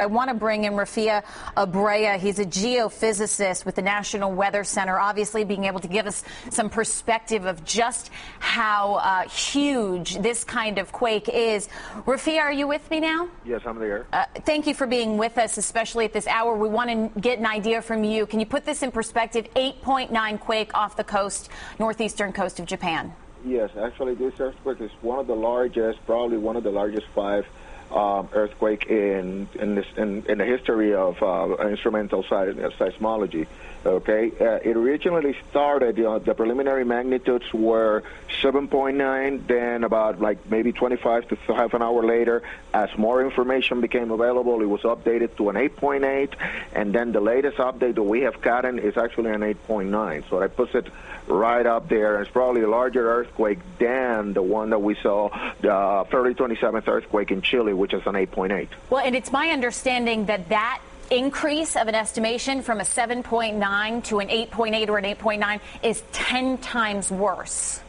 I want to bring in Rafia Abrea. He's a geophysicist with the National Weather Center, obviously being able to give us some perspective of just how huge this kind of quake is. Rafia, are you with me now? Yes, I'm there. Thank you for being with us, especially at this hour. We want to get an idea from you. Can you put this in perspective? 8.9 quake off the coast, northeastern coast of Japan. Yes, actually this earthquake is one of the largest, probably one of the largest 5 earthquake in the history of instrumental seismology. Okay, it originally started. The preliminary magnitudes were 7.9. Then about maybe 25 to half an hour later, as more information became available, it was updated to an 8.8. And then the latest update that we have gotten is actually an 8.9. So that puts it right up there. It's probably a larger earthquake than the one that we saw, the February 27th earthquake in Chile, which is an 8.8. Well, and it's my understanding that increase of an estimation from a 7.9 to an 8.8 or an 8.9 is 10 times worse.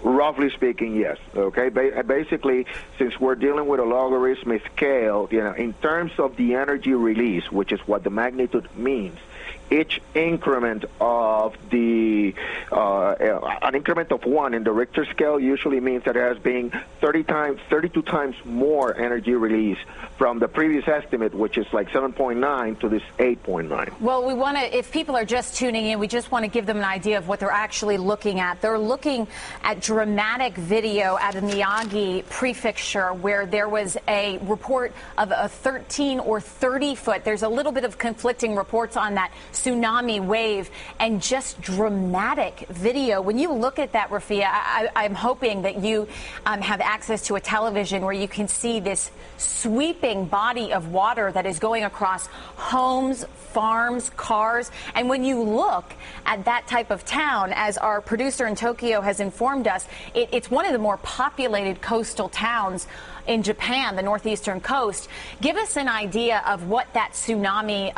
Roughly speaking, yes. Okay. Basically, since we're dealing with a logarithmic scale, in terms of the energy release, which is what the magnitude means, each increment of an increment of 1 in the Richter scale usually means that it has been 32 times more energy release from the previous estimate, which is like 7.9 to this 8.9. Well, we want to, if people are just tuning in, we just want to give them an idea of what they're actually looking at. They're looking at dramatic video at the Miyagi prefecture where there was a report of a 13 or 30 foot. There's a little bit of conflicting reports on that tsunami wave, and just dramatic video. When you look at that, Rafia, I'm hoping that you have access to a television where you can see this sweeping body of water that is going across homes, farms, cars. And when you look at that type of town, as our producer in Tokyo has informed us, it's one of the more populated coastal towns in Japan, the northeastern coast. Give us an idea of what that tsunami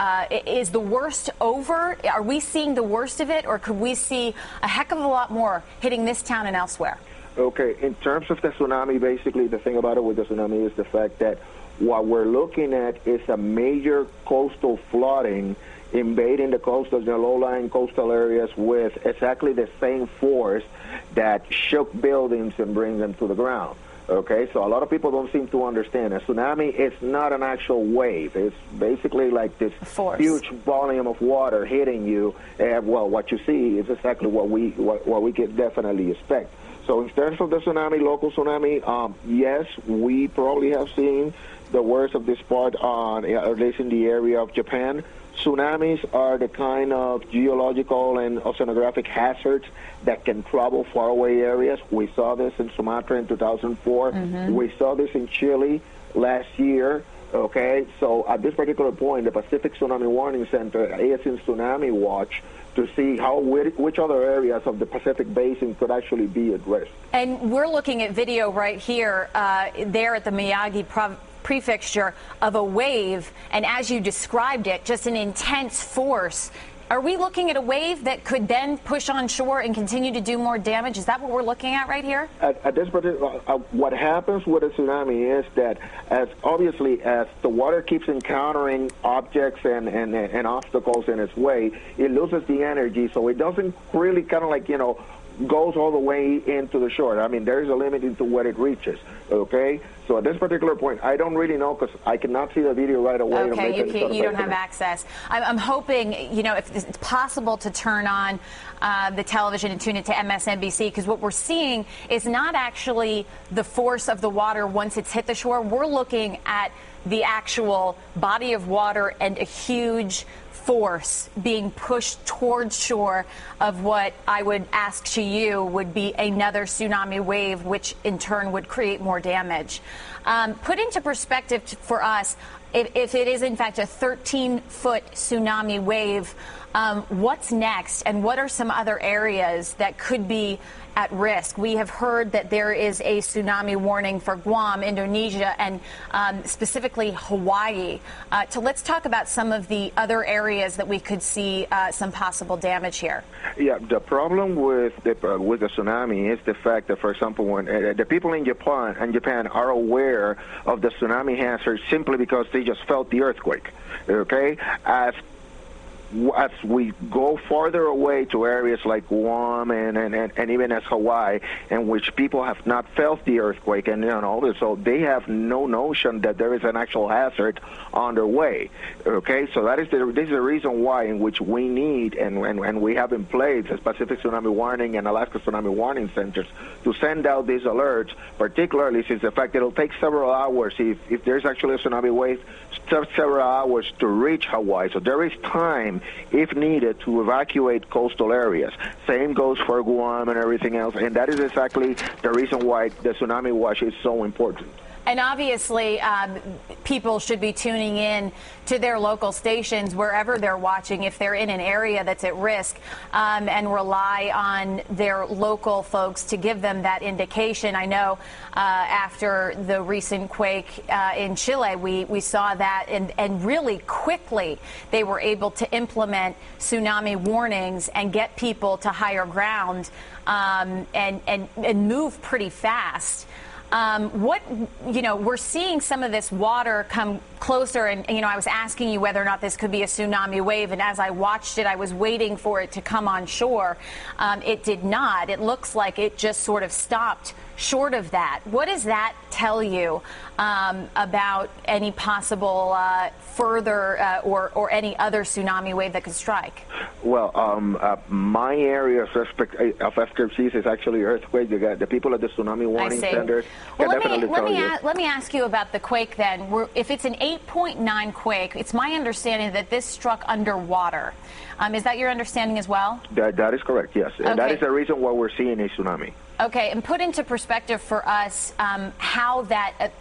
is. The worst over? Are we seeing the worst of it, or could we see a heck of a lot more hitting this town and elsewhere? Okay, in terms of the tsunami, basically the thing about it with the tsunami is the fact that what we're looking at is a major coastal flooding invading the coastal, the low-lying coastal areas with exactly the same force that shook buildings and bring them to the ground. Okay, so a lot of people don't seem to understand. A tsunami is not an actual wave. It's basically like this huge volume of water hitting you. Well, what you see is exactly what we can definitely expect. So in terms of the tsunami, local tsunami, yes, we probably have seen the worst of this part, at least in the area of Japan. Tsunamis are the kind of geological and oceanographic hazards that can trouble faraway areas. We saw this in Sumatra in 2004. Mm-hmm. We saw this in Chile last year. Okay, so at this particular point, the Pacific Tsunami Warning Center is in tsunami watch to see which other areas of the Pacific Basin could actually be at risk. And we're looking at video right here, there at the Miyagi prefecture, of a wave, and as you described it, just an intense force. Are we looking at a wave that could then push on shore and continue to do more damage? Is that what we're looking at right here? At this particular, what happens with a tsunami is that as the water keeps encountering objects and obstacles in its way, it loses the energy, so it doesn't really goes all the way into the shore. I mean, there is a limit into what it reaches, okay? So at this particular point, I don't really know because I cannot see the video right away. Okay, you don't have access. I'm hoping, if it's possible to turn on the television and tune into MSNBC, because what we're seeing is not actually the force of the water once it's hit the shore. We're looking at the actual body of water and a huge force being pushed towards shore of what I would ask to you would be another tsunami wave, which in turn would create more damage. Put into perspective for us, if it is in fact a 13-foot tsunami wave, what's next, and what are some other areas that could be at risk? We have heard that there is a tsunami warning for Guam, Indonesia, and specifically Hawaii. So let's talk about some of the other areas that we could see some possible damage here. Yeah, the problem with the tsunami is the fact that, for example, when the people in Japan are aware aware of the tsunami hazard simply because they just felt the earthquake. Okay, as we go farther away to areas like Guam and even as Hawaii, in which people have not felt the earthquake, and so they have no notion that there is an actual hazard on their way. Okay, so this is the reason why in which we need and we have in place the Pacific Tsunami Warning and Alaska Tsunami Warning Centers to send out these alerts, particularly since the fact that it'll take several hours if there's actually a tsunami wave, several hours to reach Hawaii. So there is time, if needed, to evacuate coastal areas. Same goes for Guam and everything else, and that is exactly the reason why the tsunami watch is so important. And obviously, people should be tuning in to their local stations wherever they're watching if they're in an area that's at risk, and rely on their local folks to give them that indication. I know after the recent quake in Chile, we saw that, and really quickly they were able to implement tsunami warnings and get people to higher ground, and move pretty fast. We're seeing some of this water come closer, and I was asking you whether or not this could be a tsunami wave, and as I watched it, I was waiting for it to come on shore. It did not. It looks like it just sort of stopped short of that. What does that tell you about any possible further or any other tsunami wave that could strike? Well, my area of expertise is actually earthquake. The people at the Tsunami Warning Center can definitely tell you. Let me ask you about the quake then. If it's an 8.9 quake, it's my understanding that this struck underwater. Is that your understanding as well? That is correct, yes. And that is the reason why we're seeing a tsunami. Okay, and put into perspective for us how that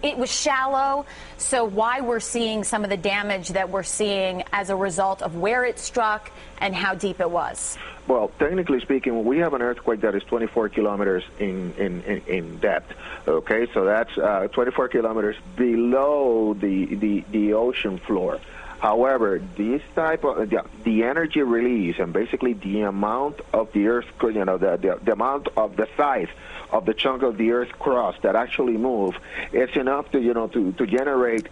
it was shallow, so why we're seeing some of the damage that we're seeing as a result of where it struck and how deep it was. Well, technically speaking, we have an earthquake that is 24 kilometers in depth. Okay, so that's 24 kilometers below the ocean floor. However, this type of the energy release and basically the amount of the earth, the amount of the size of the chunk of the earth crust that actually move, it's enough to generate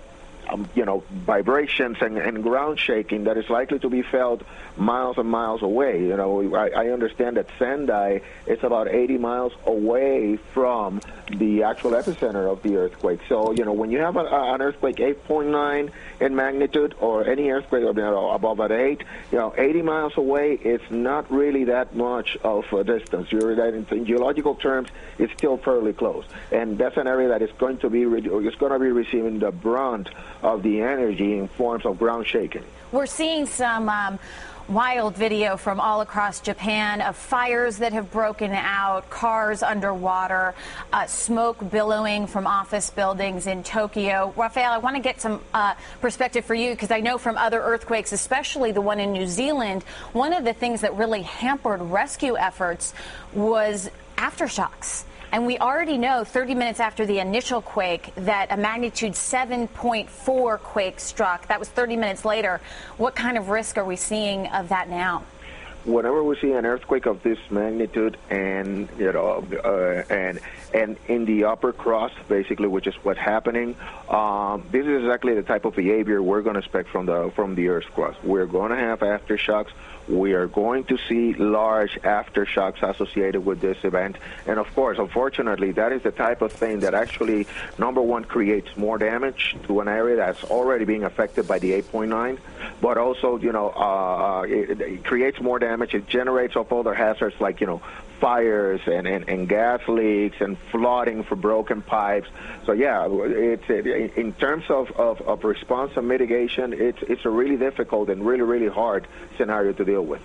vibrations and ground shaking that is likely to be felt miles and miles away. I understand that Sendai is about 80 miles away from the actual epicenter of the earthquake. So, when you have an earthquake 8.9 in magnitude, or any earthquake above that 8, 80 miles away, it's not really that much of a distance. In geological terms, it's still fairly close. And that's an area that is going to be receiving the brunt of the energy in forms of ground shaking. We're seeing some wild video from all across Japan of fires that have broken out, cars underwater, smoke billowing from office buildings in Tokyo. Rafael, I want to get some perspective for you, because I know from other earthquakes, especially the one in New Zealand, one of the things that really hampered rescue efforts was aftershocks. And we already know 30 minutes after the initial quake that a magnitude 7.4 quake struck. That was 30 minutes later. What kind of risk are we seeing of that now? Whenever we see an earthquake of this magnitude and and in the upper crust, basically, which is what's happening, this is exactly the type of behavior we're going to expect from the Earth's crust. We're going to have aftershocks. We are going to see large aftershocks associated with this event. And of course, unfortunately, that is the type of thing that actually, number one, creates more damage to an area that's already being affected by the 8.9, but also, it creates more damage. It generates up other hazards like, fires and gas leaks and flooding for broken pipes. So yeah, in terms of response and mitigation, it's a really difficult and really hard scenario to deal with.